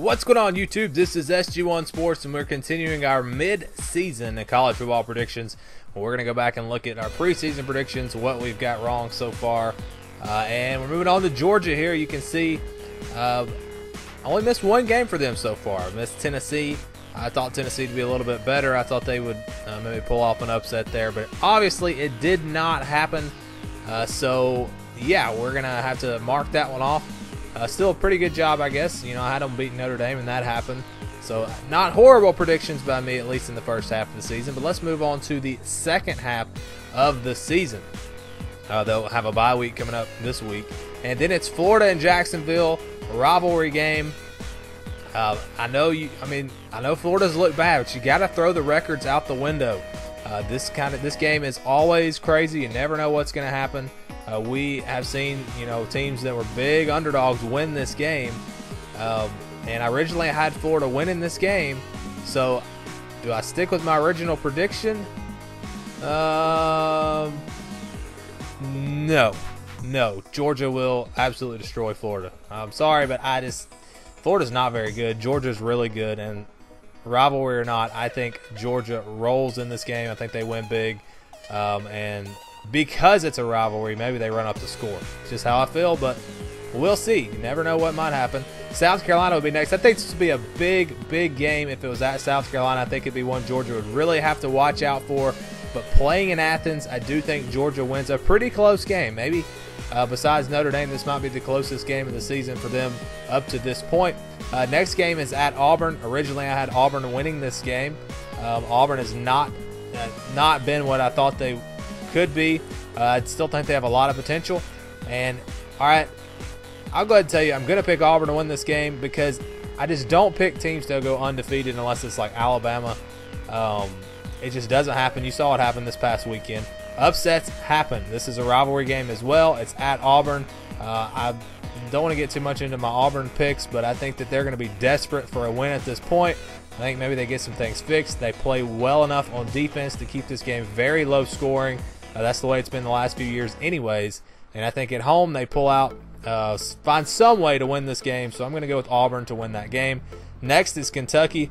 What's going on YouTube? This is SG1 Sports and we're continuing our mid-season college football predictions. We're going to go back and look at our preseason predictions, what we've got wrong so far. And we're moving on to Georgia here. You can see I only missed one game for them so far. I missed Tennessee. I thought Tennessee would be a little bit better. I thought they would maybe pull off an upset there, but obviously it did not happen. So yeah, we're going to have to mark that one off. Still a pretty good job, I guess. You know, I had them beat Notre Dame, and that happened. So not horrible predictions by me, at least in the first half of the season. But let's move on to the second half of the season. They'll have a bye week coming up this week. And then it's Florida and Jacksonville, a rivalry game. I know Florida's looked bad, but you got to throw the records out the window. This game is always crazy. You never know what's going to happen. We have seen, teams that were big underdogs win this game. And I originally had Florida winning this game. So, do I stick with my original prediction? No. Georgia will absolutely destroy Florida. I'm sorry, but Florida's not very good. Georgia's really good. And rivalry or not, I think Georgia rolls in this game. I think they win big. And because it's a rivalry, maybe they run up the score. It's just how I feel, but we'll see. You never know what might happen. South Carolina will be next. I think this would be a big game if it was at South Carolina. I think it'd be one Georgia would really have to watch out for. But playing in Athens, I do think Georgia wins a pretty close game. Maybe besides Notre Dame, this might be the closest game of the season for them up to this point. Next game is at Auburn. Originally, I had Auburn winning this game. Auburn has not been what I thought they could be. I still think they have a lot of potential. And all right, I'll go ahead and tell you, I'm going to pick Auburn to win this game because I just don't pick teams to go undefeated unless it's like Alabama. It just doesn't happen. You saw it happen this past weekend. Upsets happen. This is a rivalry game as well. It's at Auburn. I don't want to get too much into my Auburn picks, but I think that they're going to be desperate for a win at this point. I think maybe they get some things fixed. They play well enough on defense to keep this game very low scoring. That's the way it's been the last few years anyways. And I think at home they pull out, find some way to win this game. So I'm going to go with Auburn to win that game. Next is Kentucky.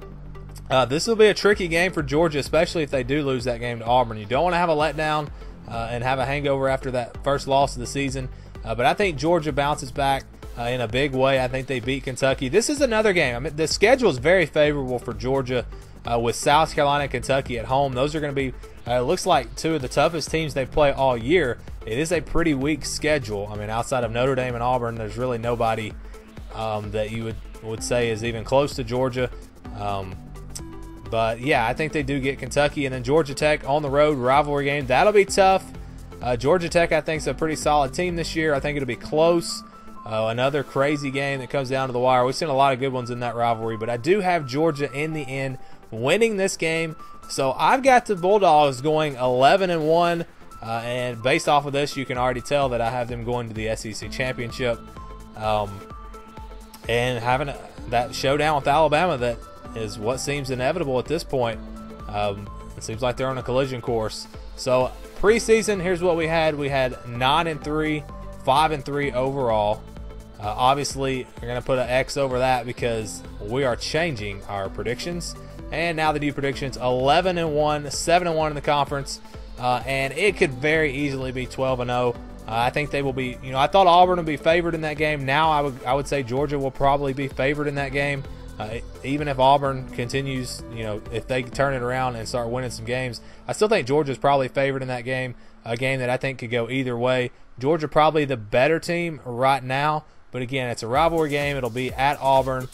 This will be a tricky game for Georgia, especially if they do lose that game to Auburn. You don't want to have a letdown and have a hangover after that first loss of the season. But I think Georgia bounces back in a big way. I think they beat Kentucky. This is another game. I mean, the schedule is very favorable for Georgia with South Carolina and Kentucky at home. Those are going to be, it looks like, two of the toughest teams they play all year. It is a pretty weak schedule. I mean, outside of Notre Dame and Auburn, there's really nobody that you would say is even close to Georgia. But yeah, I think they do get Kentucky. And then Georgia Tech on the road, rivalry game. That'll be tough. Georgia Tech, I think, is a pretty solid team this year. I think it'll be close. Another crazy game that comes down to the wire. We've seen a lot of good ones in that rivalry, but I do have Georgia in the end winning this game. So I've got the Bulldogs going 11-1, and based off of this, you can already tell that I have them going to the SEC championship and having that showdown with Alabama that is what seems inevitable at this point. It seems like they're on a collision course. So preseason, here's what we had. We had 9-3, 5-3 overall. Obviously, we're going to put an X over that because we are changing our predictions. And now the new predictions, 11-1, 7-1 in the conference. And it could very easily be 12-0. I think they will be, I thought Auburn would be favored in that game. Now I would say Georgia will probably be favored in that game. Even if Auburn continues, if they turn it around and start winning some games, I still think Georgia's probably favored in that game, a game that I think could go either way. Georgia probably the better team right now, but again, it's a rivalry game. It'll be at Auburn.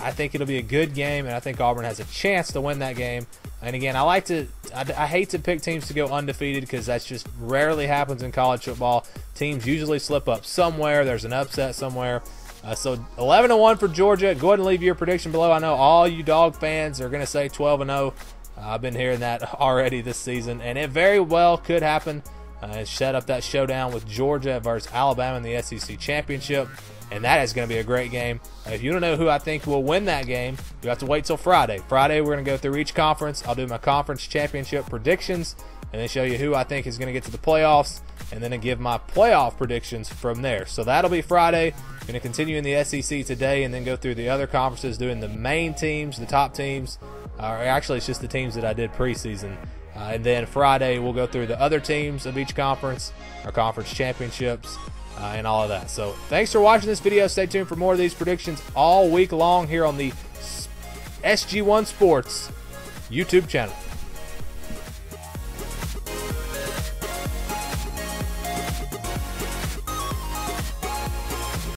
I think it'll be a good game, and I think Auburn has a chance to win that game. And again, I hate to pick teams to go undefeated because that just rarely happens in college football. Teams usually slip up somewhere. There's an upset somewhere. So 11-1 for Georgia. Go ahead and leave your prediction below. I know all you dog fans are going to say 12-0. I've been hearing that already this season, and it very well could happen. Set up that showdown with Georgia versus Alabama in the SEC championship, and that is going to be a great game. If you don't know who I think will win that game, you have to wait till Friday. Friday, we're going to go through each conference. I'll do my conference championship predictions, and then show you who I think is going to get to the playoffs, and then give my playoff predictions from there. So that'll be Friday. Going to continue in the SEC today and then go through the other conferences, doing the main teams, the top teams. Or actually, it's just the teams that I did preseason. And then Friday, we'll go through the other teams of each conference, our conference championships, and all of that. So thanks for watching this video. Stay tuned for more of these predictions all week long here on the SG1 Sports YouTube channel.